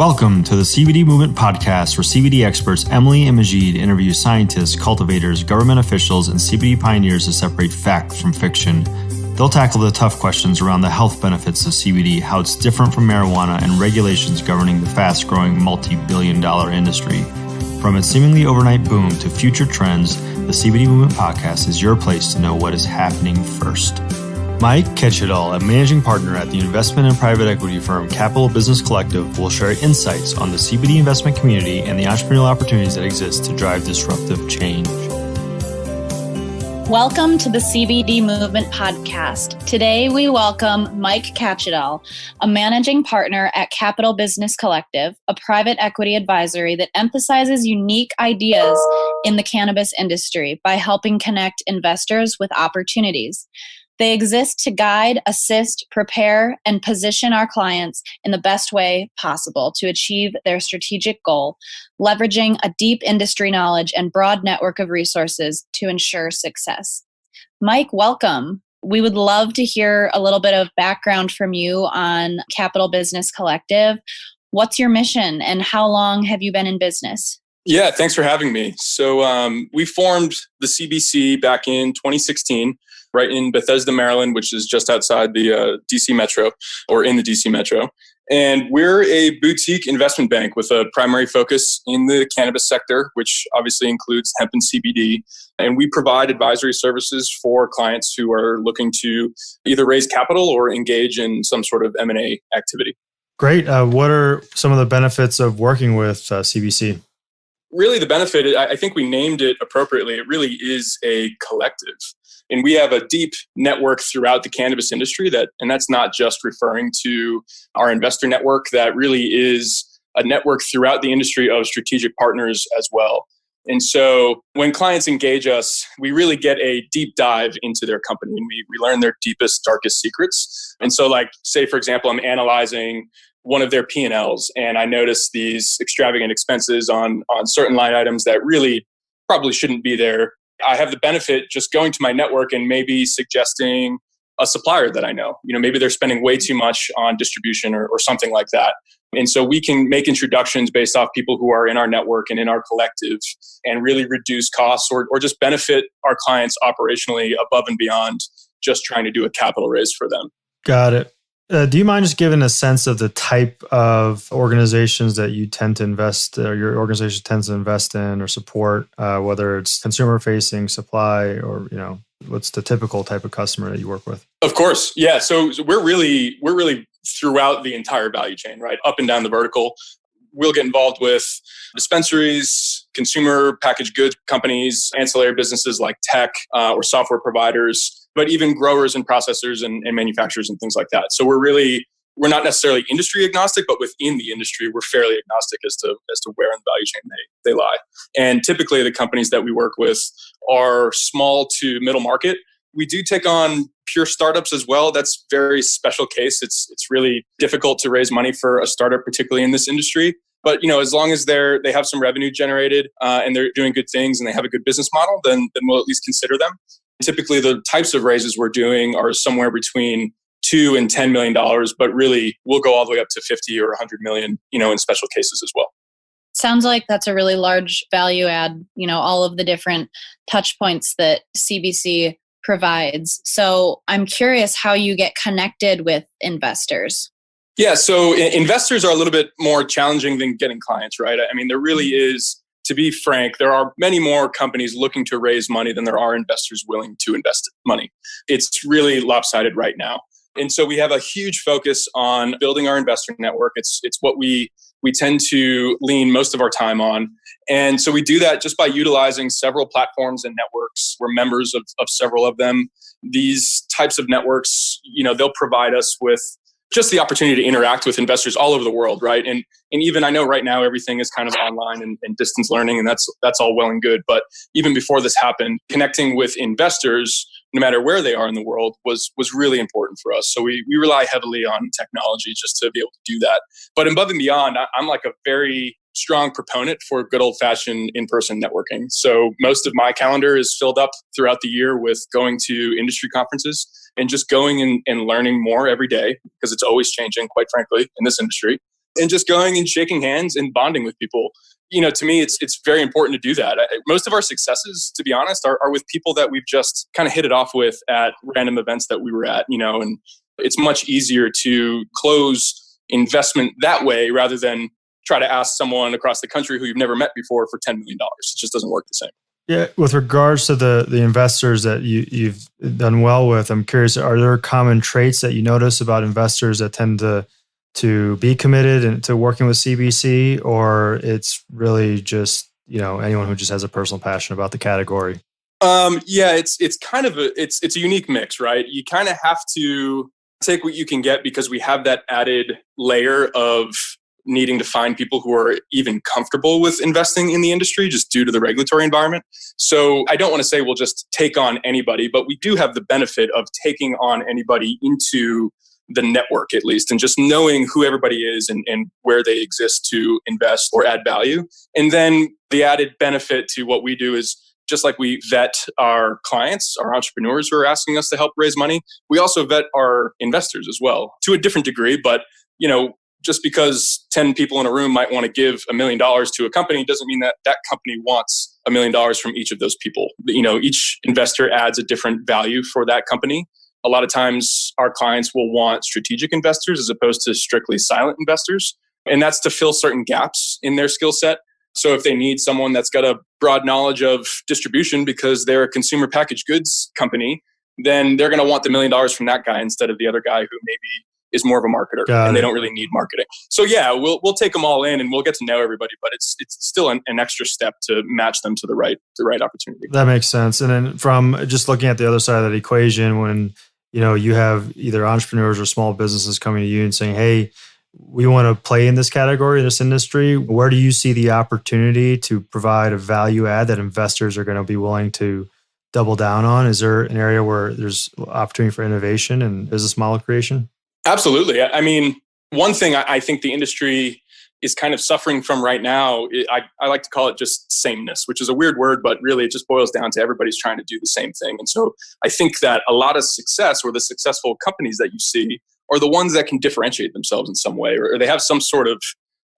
Welcome to the CBD Movement Podcast, where CBD experts Emily and Majid interview scientists, cultivators, government officials, and CBD pioneers to separate fact from fiction. They'll tackle the tough questions around the health benefits of CBD, how it's different from marijuana, and regulations governing the fast-growing multi-billion-dollar industry. From its seemingly overnight boom to future trends, the CBD Movement Podcast is your place to know what is happening first. Mike Ketchedal, a managing partner at the investment and private equity firm Capital Business Collective, will share insights on the CBD investment community and the entrepreneurial opportunities that exist to drive disruptive change. Welcome to the CBD Movement Podcast. Today, we welcome Mike Ketchedal, a managing partner at Capital Business Collective, a private equity advisory that emphasizes unique ideas in the cannabis industry by helping connect investors with opportunities. They exist to guide, assist, prepare, and position our clients in the best way possible to achieve their strategic goal, leveraging a deep industry knowledge and broad network of resources to ensure success. Mike, welcome. We would love to hear a little bit of background from you on Capital Business Collective. What's your mission and how long have you been in business? Yeah, thanks for having me. So we formed the CBC back in 2016. Right in Bethesda, Maryland, which is just outside the DC Metro, or in the DC Metro. And we're a boutique investment bank with a primary focus in the cannabis sector, which obviously includes hemp and CBD. And we provide advisory services for clients who are looking to either raise capital or engage in some sort of M&A activity. Great. What are some of the benefits of working with CBC? Really, the benefit, I think we named it appropriately. It really is a collective. And we have a deep network throughout the cannabis industry and that's not just referring to our investor network. That really is a network throughout the industry of strategic partners as well. And so when clients engage us, we really get a deep dive into their company and we learn their deepest, darkest secrets. And so say, for example, I'm analyzing one of their P&Ls and I notice these extravagant expenses on certain line items that really probably shouldn't be there. I have the benefit just going to my network and maybe suggesting a supplier that I know. Maybe they're spending way too much on distribution or something like that. And so we can make introductions based off people who are in our network and in our collective and really reduce costs or just benefit our clients operationally above and beyond just trying to do a capital raise for them. Got it. Do you mind just giving a sense of the type of organizations that you tend to invest, or your organization tends to invest in or support, whether it's consumer-facing, supply, or what's the typical type of customer that you work with? Of course, yeah. So we're really throughout the entire value chain, right, up and down the vertical. We'll get involved with dispensaries, consumer packaged goods companies, ancillary businesses like tech or software providers, but even growers and processors and manufacturers and things like that. So we're not necessarily industry agnostic, but within the industry, we're fairly agnostic as to where in the value chain they lie. And typically the companies that we work with are small to middle market. We do take on pure startups as well. That's a very special case. It's really difficult to raise money for a startup, particularly in this industry. But as long as they have some revenue generated and they're doing good things and they have a good business model, then we'll at least consider them. Typically, the types of raises we're doing are somewhere between $2 and $10 million, but really we'll go all the way up to 50 or 100 million, in special cases as well. Sounds like that's a really large value add, all of the different touch points that CBC provides. So I'm curious how you get connected with investors. Yeah, so investors are a little bit more challenging than getting clients, right? I mean, there really is, to be frank, there are many more companies looking to raise money than there are investors willing to invest money. It's really lopsided right now. And so we have a huge focus on building our investor network. It's what we tend to lean most of our time on. And so we do that just by utilizing several platforms and networks. We're members of several of them. These types of networks, they'll provide us with just the opportunity to interact with investors all over the world, right? And even I know right now everything is kind of online and distance learning, and that's all well and good. But even before this happened, connecting with investors, no matter where they are in the world, was really important for us. So we rely heavily on technology just to be able to do that. But above and beyond, I'm like a very strong proponent for good old-fashioned in-person networking. So most of my calendar is filled up throughout the year with going to industry conferences and just going and learning more every day, because it's always changing, quite frankly, in this industry. and just going and shaking hands and bonding with people. To me, it's very important to do that. Most of our successes, to be honest, are with people that we've just kind of hit it off with at random events that we were at, and it's much easier to close investment that way rather than try to ask someone across the country who you've never met before for $10 million. It just doesn't work the same. Yeah, with regards to the investors that you've done well with, I'm curious, are there common traits that you notice about investors that tend to be committed and to working with CBC, or it's really just, anyone who just has a personal passion about the category? Yeah, it's kind of it's a unique mix, right? You kind of have to take what you can get because we have that added layer of needing to find people who are even comfortable with investing in the industry just due to the regulatory environment. So I don't want to say we'll just take on anybody, but we do have the benefit of taking on anybody into the network at least, and just knowing who everybody is and where they exist to invest or add value. And then the added benefit to what we do is just like we vet our clients, our entrepreneurs who are asking us to help raise money, we also vet our investors as well to a different degree. But, just because 10 people in a room might want to give $1 million to a company doesn't mean that that company wants $1 million from each of those people. Each investor adds a different value for that company. A lot of times our clients will want strategic investors as opposed to strictly silent investors. And that's to fill certain gaps in their skill set. So if they need someone that's got a broad knowledge of distribution because they're a consumer packaged goods company, then they're going to want the $1 million from that guy instead of the other guy who maybe is more of a marketer and they don't really need marketing. So yeah, we'll take them all in and we'll get to know everybody, but it's still an extra step to match them to the right opportunity. That makes sense. And then from just looking at the other side of that equation, when you have either entrepreneurs or small businesses coming to you and saying, "Hey, we want to play in this category, this industry," where do you see the opportunity to provide a value add that investors are going to be willing to double down on? Is there an area where there's opportunity for innovation and business model creation? Absolutely. I mean, one thing I think the industry is kind of suffering from right now, I like to call it just sameness, which is a weird word, but really it just boils down to everybody's trying to do the same thing. And so I think that a lot of success or the successful companies that you see are the ones that can differentiate themselves in some way, or they have some sort of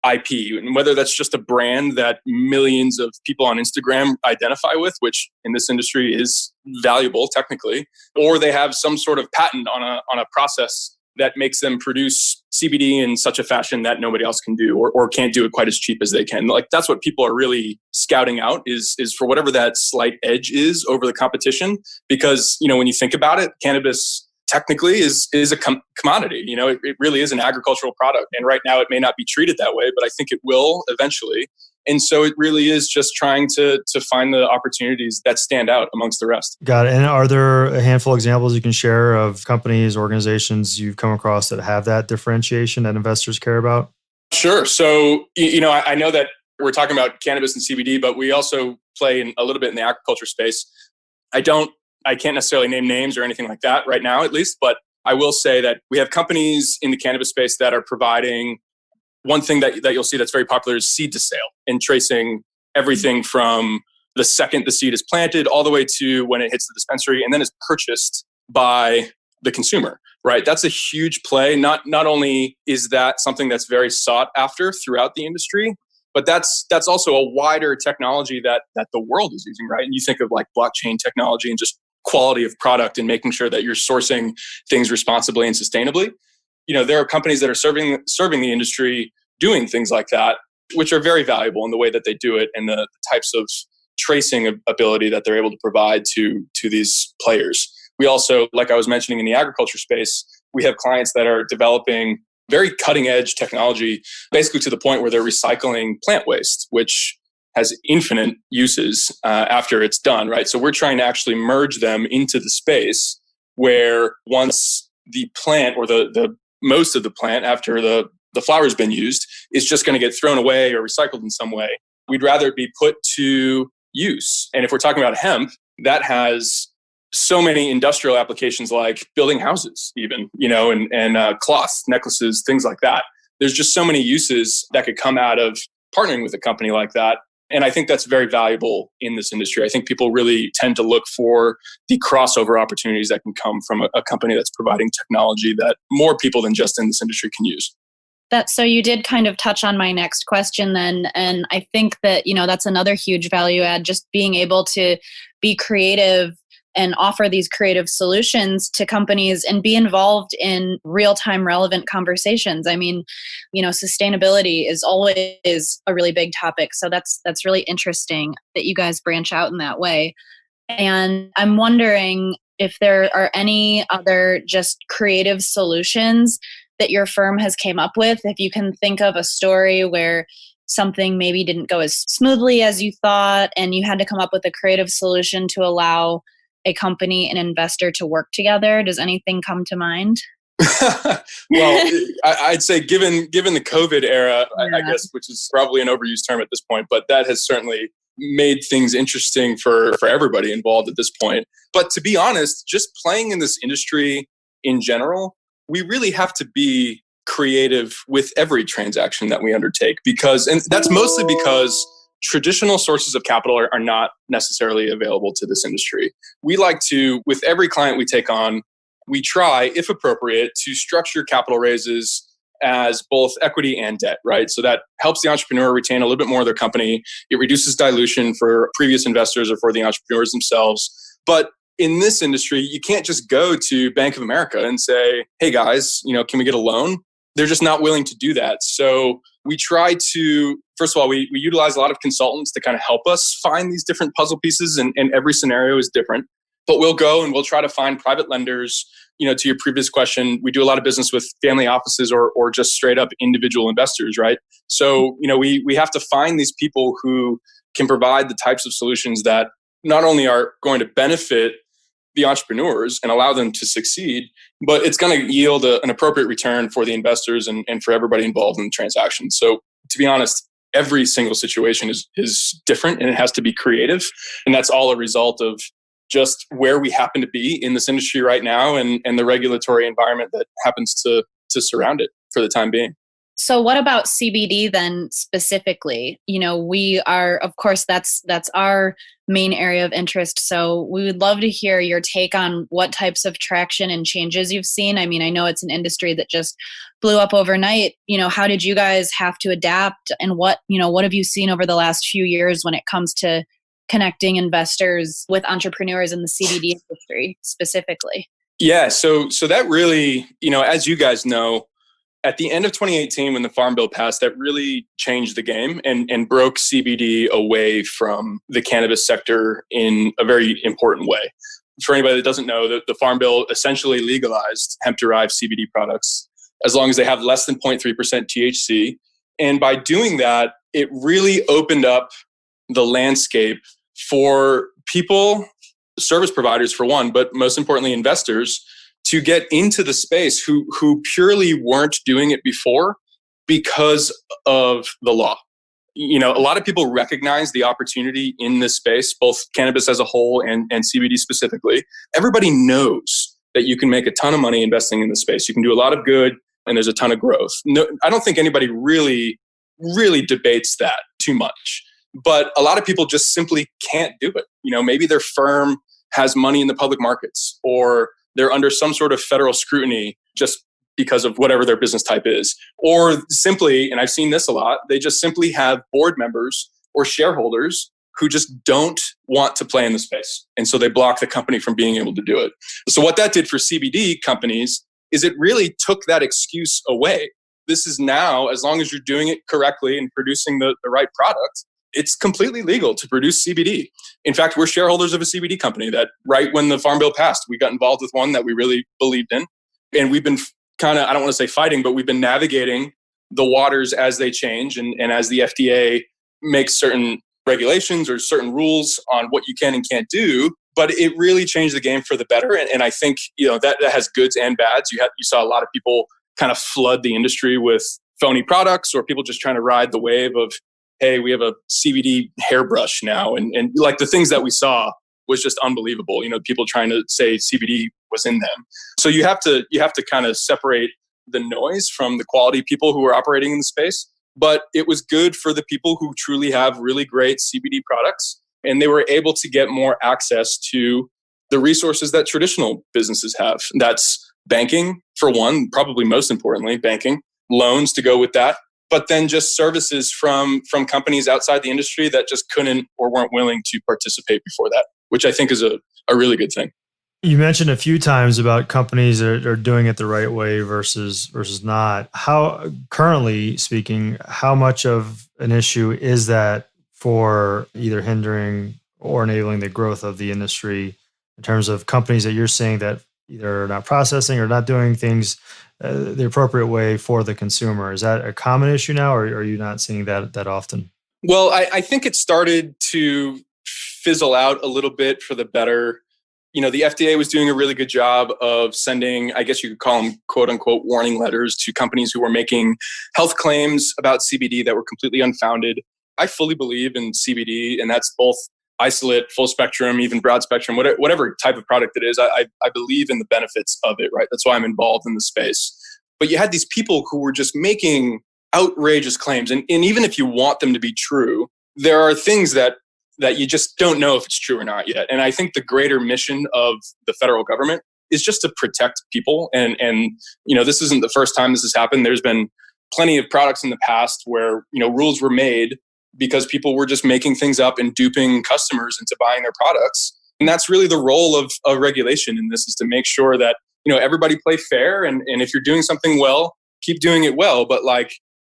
IP, and whether that's just a brand that millions of people on Instagram identify with, which in this industry is valuable technically, or they have some sort of patent on a process that makes them produce CBD in such a fashion that nobody else can do or can't do it quite as cheap as they can. Like that's what people are really scouting out is for whatever that slight edge is over the competition. Because, when you think about it, cannabis technically is a commodity. It really is an agricultural product. And right now it may not be treated that way, but I think it will eventually. And so it really is just trying to find the opportunities that stand out amongst the rest. Got it. And are there a handful of examples you can share of companies, organizations you've come across that have that differentiation that investors care about? Sure. So, I know that we're talking about cannabis and CBD, but we also play in a little bit in the agriculture space. I can't necessarily name names or anything like that right now, at least, but I will say that we have companies in the cannabis space that are providing. One thing that you'll see that's very popular is seed to sale and tracing everything from the second the seed is planted all the way to when it hits the dispensary and then is purchased by the consumer, right? That's a huge play. Not only is that something that's very sought after throughout the industry, but that's also a wider technology that the world is using, right? And you think of like blockchain technology and just quality of product and making sure that you're sourcing things responsibly and sustainably. There are companies that are serving the industry doing things like that, which are very valuable in the way that they do it and the types of tracing ability that they're able to provide to these players. We also, like I was mentioning in the agriculture space, we have clients that are developing very cutting edge technology, basically to the point where they're recycling plant waste, which has infinite uses after it's done, right? So we're trying to actually merge them into the space where once the plant or the most of the plant after the flower's been used is just going to get thrown away or recycled in some way. We'd rather it be put to use. And if we're talking about hemp, that has so many industrial applications like building houses even, and cloth, necklaces, things like that. There's just so many uses that could come out of partnering with a company like that. And I think that's very valuable in this industry. I think people really tend to look for the crossover opportunities that can come from a company that's providing technology that more people than just in this industry can use. So you did kind of touch on my next question then. And I think that, that's another huge value add, just being able to be creative and offer these creative solutions to companies and be involved in real-time relevant conversations. I mean, sustainability is always a really big topic. So that's really interesting that you guys branch out in that way. And I'm wondering if there are any other just creative solutions that your firm has came up with. If you can think of a story where something maybe didn't go as smoothly as you thought, and you had to come up with a creative solution to allow a company and investor to work together. Does anything come to mind? Well, I'd say given the COVID era, I guess, which is probably an overused term at this point, but that has certainly made things interesting for everybody involved at this point. But to be honest, just playing in this industry in general, we really have to be creative with every transaction that we undertake and that's mostly because traditional sources of capital are not necessarily available to this industry. We like to, with every client we take on, we try, if appropriate, to structure capital raises as both equity and debt, right? So that helps the entrepreneur retain a little bit more of their company. It reduces dilution for previous investors or for the entrepreneurs themselves. But in this industry, you can't just go to Bank of America and say, hey guys, can we get a loan? They're just not willing to do that. So we try to, first of all, we utilize a lot of consultants to kind of help us find these different puzzle pieces, and every scenario is different. But we'll go and we'll try to find private lenders. To your previous question, we do a lot of business with family offices or just straight up individual investors, right? So, we have to find these people who can provide the types of solutions that not only are going to benefit the entrepreneurs and allow them to succeed, but it's going to yield an appropriate return for the investors and for everybody involved in the transaction. So to be honest, every single situation is different, and it has to be creative. And that's all a result of just where we happen to be in this industry right now and the regulatory environment that happens to surround it for the time being. So what about CBD then specifically? We are, of course, that's our main area of interest. So we would love to hear your take on what types of traction and changes you've seen. I mean, I know it's an industry that just blew up overnight. How did you guys have to adapt, and what have you seen over the last few years when it comes to connecting investors with entrepreneurs in the CBD industry specifically? Yeah. So that really, as you guys know, at the end of 2018, when the Farm Bill passed, that really changed the game and broke CBD away from the cannabis sector in a very important way. For anybody that doesn't know, the Farm Bill essentially legalized hemp-derived CBD products as long as they have less than 0.3% THC. And by doing that, it really opened up the landscape for people, service providers for one, but most importantly, investors, to get into the space who purely weren't doing it before because of the law. A lot of people recognize the opportunity in this space, both cannabis as a whole and CBD specifically. Everybody knows that you can make a ton of money investing in this space. You can do a lot of good, and there's a ton of growth. No, I don't think anybody really debates that too much. But a lot of people just simply can't do it. Maybe their firm has money in the public markets, or they're under some sort of federal scrutiny just because of whatever their business type is. Or simply, and I've seen this a lot, they just simply have board members or shareholders who just don't want to play in the space. And so they block the company from being able to do it. So what that did for CBD companies is it really took that excuse away. This is now, as long as you're doing it correctly and producing the right product, it's completely legal to produce CBD. In fact, we're shareholders of a CBD company that right when the Farm Bill passed, we got involved with one that we really believed in. And we've been kind of, I don't want to say fighting, but we've been navigating the waters as they change and as the FDA makes certain regulations or certain rules on what you can and can't do. But it really changed the game for the better. And I think, that has goods and bads. You saw a lot of people kind of flood the industry with phony products, or people just trying to ride the wave of, hey, we have a CBD hairbrush now. And like the things that we saw was just unbelievable. People trying to say CBD was in them. So you have to kind of separate the noise from the quality people who are operating in the space. But it was good for the people who truly have really great CBD products. And they were able to get more access to the resources that traditional businesses have. That's banking, for one, probably most importantly, banking. loans to go with that, but then just services from companies outside the industry that just couldn't or weren't willing to participate before that, which I think is a really good thing. You mentioned a few times about companies that are doing it the right way versus not. How, currently speaking, how much of an issue is that for either hindering or enabling the growth of the industry in terms of companies that you're saying that either are not processing or not doing things the appropriate way for the consumer? Is that a common issue now, or are you not seeing that often? Well, I think it started to fizzle out a little bit for the better. The FDA was doing a really good job of sending, I guess you could call them quote unquote warning letters to companies who were making health claims about CBD that were completely unfounded. I fully believe in CBD, and that's both isolate, full spectrum, even broad spectrum, whatever type of product it is. I believe in the benefits of it, right? That's why I'm involved in the space. But you had these people who were just making outrageous claims. And even if you want them to be true, there are things that you just don't know if it's true or not yet. And I think the greater mission of the federal government is just to protect people. And this isn't the first time this has happened. There's been plenty of products in the past where, rules were made because people were just making things up and duping customers into buying their products. And that's really the role of regulation in this, is to make sure that, everybody play fair. And if you're doing something well, keep doing it well. But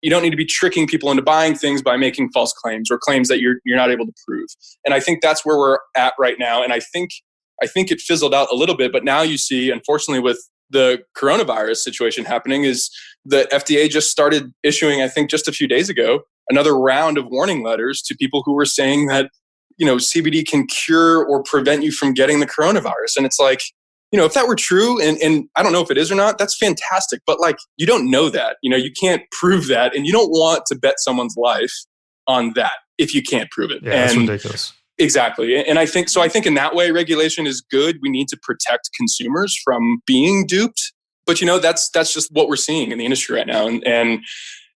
you don't need to be tricking people into buying things by making false claims or claims that you're not able to prove. And I think that's where we're at right now. And I think it fizzled out a little bit, but now you see, unfortunately, with the coronavirus situation happening, is the FDA just started issuing, I think just a few days ago, another round of warning letters to people who were saying that, CBD can cure or prevent you from getting the coronavirus. And it's like, if that were true, and I don't know if it is or not, that's fantastic. But you don't know that, you can't prove that. And you don't want to bet someone's life on that if you can't prove it. Yeah, that's ridiculous. Exactly. And I think in that way, regulation is good. We need to protect consumers from being duped. But, that's just what we're seeing in the industry right now. And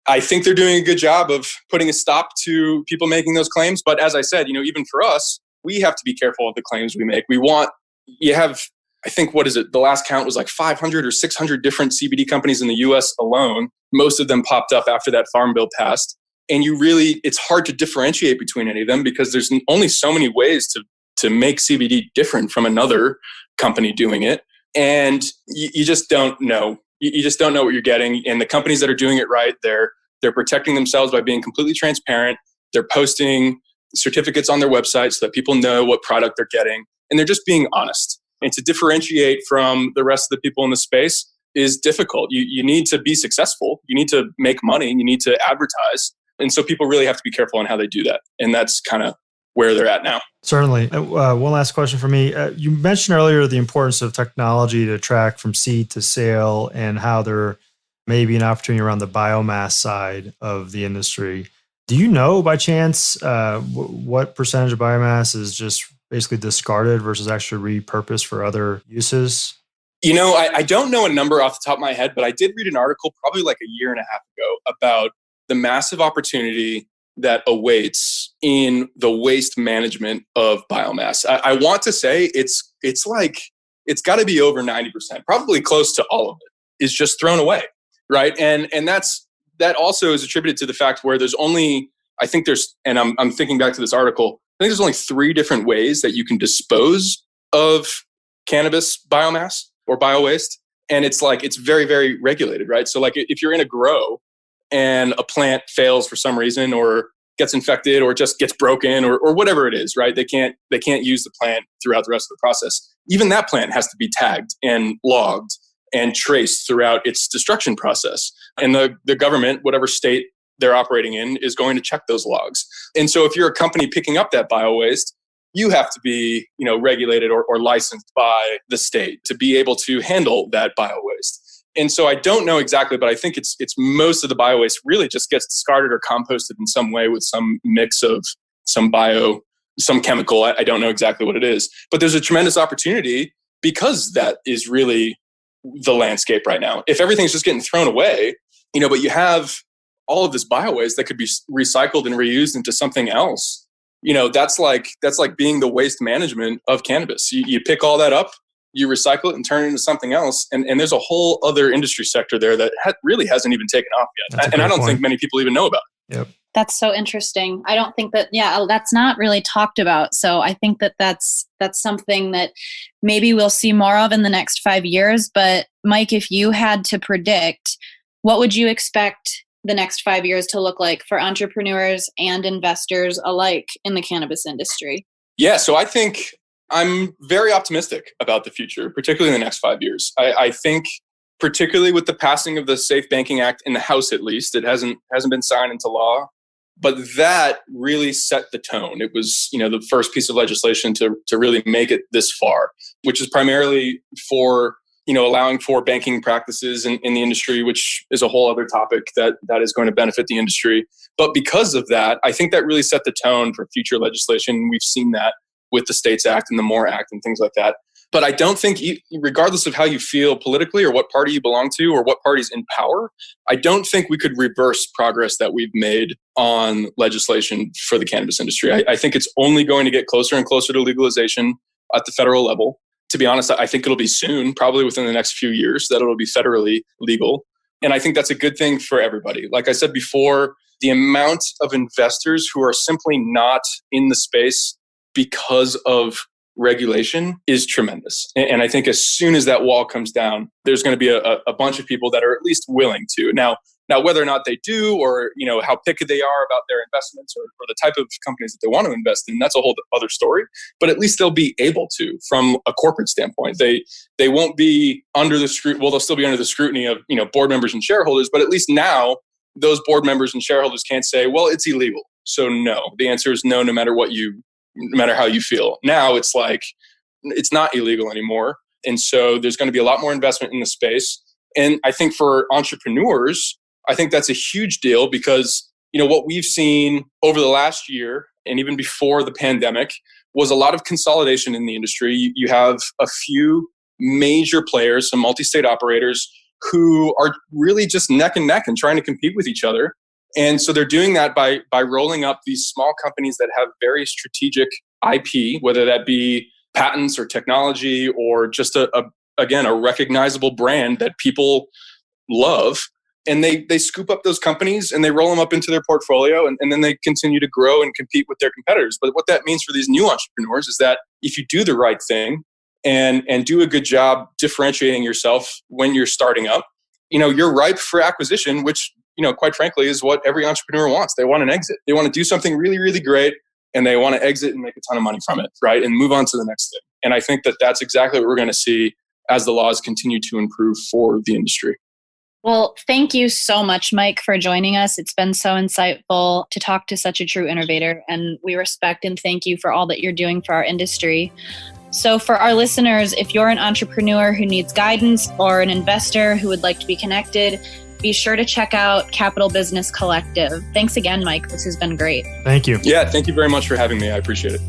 I think they're doing a good job of putting a stop to people making those claims. But as I said, even for us, we have to be careful of the claims we make. I think, what is it? The last count was 500 or 600 different CBD companies in the US alone. Most of them popped up after that farm bill passed. And it's hard to differentiate between any of them because there's only so many ways to make CBD different from another company doing it. And you just don't know. You just don't know what you're getting. And the companies that are doing it right, they're protecting themselves by being completely transparent. They're posting certificates on their website so that people know what product they're getting. And they're just being honest. And to differentiate from the rest of the people in the space is difficult. You need to be successful. You need to make money. You need to advertise. And so people really have to be careful on how they do that. And that's kind of where they're at now. Certainly. One last question for me. You mentioned earlier the importance of technology to track from seed to sale and how there may be an opportunity around the biomass side of the industry. Do you know by chance what percentage of biomass is just basically discarded versus actually repurposed for other uses? I don't know a number off the top of my head, but I did read an article probably a year and a half ago about the massive opportunity that awaits in the waste management of biomass. I want to say it's got to be over 90%, probably close to all of it is just thrown away, right? And that also is attributed to the fact where there's only, I think there's, and I'm thinking back to this article, I think there's only 3 different ways that you can dispose of cannabis biomass or biowaste. And it's very, very regulated, right? So if you're in a grow and a plant fails for some reason or gets infected or just gets broken or whatever it is, right? They can't use the plant throughout the rest of the process. Even that plant has to be tagged and logged and traced throughout its destruction process. And the government, whatever state they're operating in, is going to check those logs. And so if you're a company picking up that biowaste, you have to be, regulated or licensed by the state to be able to handle that biowaste. And so I don't know exactly, but I think it's most of the biowaste really just gets discarded or composted in some way with some mix of some chemical. I don't know exactly what it is, but there's a tremendous opportunity because that is really the landscape right now. If everything's just getting thrown away, but you have all of this biowaste that could be recycled and reused into something else. That's like being the waste management of cannabis. You pick all that up, you recycle it and turn it into something else. And there's a whole other industry sector there that really hasn't even taken off yet. And I don't think many people even know about it. Yep. That's so interesting. I don't think that, that's not really talked about. So I think that that's something that maybe we'll see more of in the next 5 years. But Mike, if you had to predict, what would you expect the next 5 years to look like for entrepreneurs and investors alike in the cannabis industry? Yeah, so I think I'm very optimistic about the future, particularly in the next 5 years. I think particularly with the passing of the Safe Banking Act in the House, at least, it hasn't been signed into law. But that really set the tone. It was, the first piece of legislation to really make it this far, which is primarily for, allowing for banking practices in the industry, which is a whole other topic that is going to benefit the industry. But because of that, I think that really set the tone for future legislation. We've seen that with the States Act and the MORE Act and things like that. But I don't think, regardless of how you feel politically or what party you belong to or what party's in power, I don't think we could reverse progress that we've made on legislation for the cannabis industry. I think it's only going to get closer and closer to legalization at the federal level. To be honest, I think it'll be soon, probably within the next few years, that it'll be federally legal. And I think that's a good thing for everybody. Like I said before, the amount of investors who are simply not in the space because of regulation is tremendous. And I think as soon as that wall comes down, there's going to be a bunch of people that are at least willing to. Now whether or not they do, or how picky they are about their investments or the type of companies that they want to invest in, that's a whole other story. But at least they'll be able to from a corporate standpoint. They won't be under the scrutiny. Well, they'll still be under the scrutiny of board members and shareholders. But at least now those board members and shareholders can't say, well, it's illegal. So no, the answer is no matter no matter how you feel. Now it's like, it's not illegal anymore. And so there's going to be a lot more investment in the space. And I think for entrepreneurs, I think that's a huge deal because, what we've seen over the last year and even before the pandemic was a lot of consolidation in the industry. You have a few major players, some multi-state operators who are really just neck and neck and trying to compete with each other. And so they're doing that by rolling up these small companies that have very strategic IP, whether that be patents or technology or just a recognizable brand that people love. And they scoop up those companies and they roll them up into their portfolio and then they continue to grow and compete with their competitors. But what that means for these new entrepreneurs is that if you do the right thing and do a good job differentiating yourself when you're starting up, you're ripe for acquisition, which quite frankly, is what every entrepreneur wants. They want an exit. They want to do something really, really great, and they want to exit and make a ton of money from it, right? And move on to the next thing. And I think that that's exactly what we're going to see as the laws continue to improve for the industry. Well, thank you so much, Mike, for joining us. It's been so insightful to talk to such a true innovator, and we respect and thank you for all that you're doing for our industry. So for our listeners, if you're an entrepreneur who needs guidance or an investor who would like to be connected, be sure to check out Capital Business Collective. Thanks again, Mike. This has been great. Thank you. Yeah, thank you very much for having me. I appreciate it.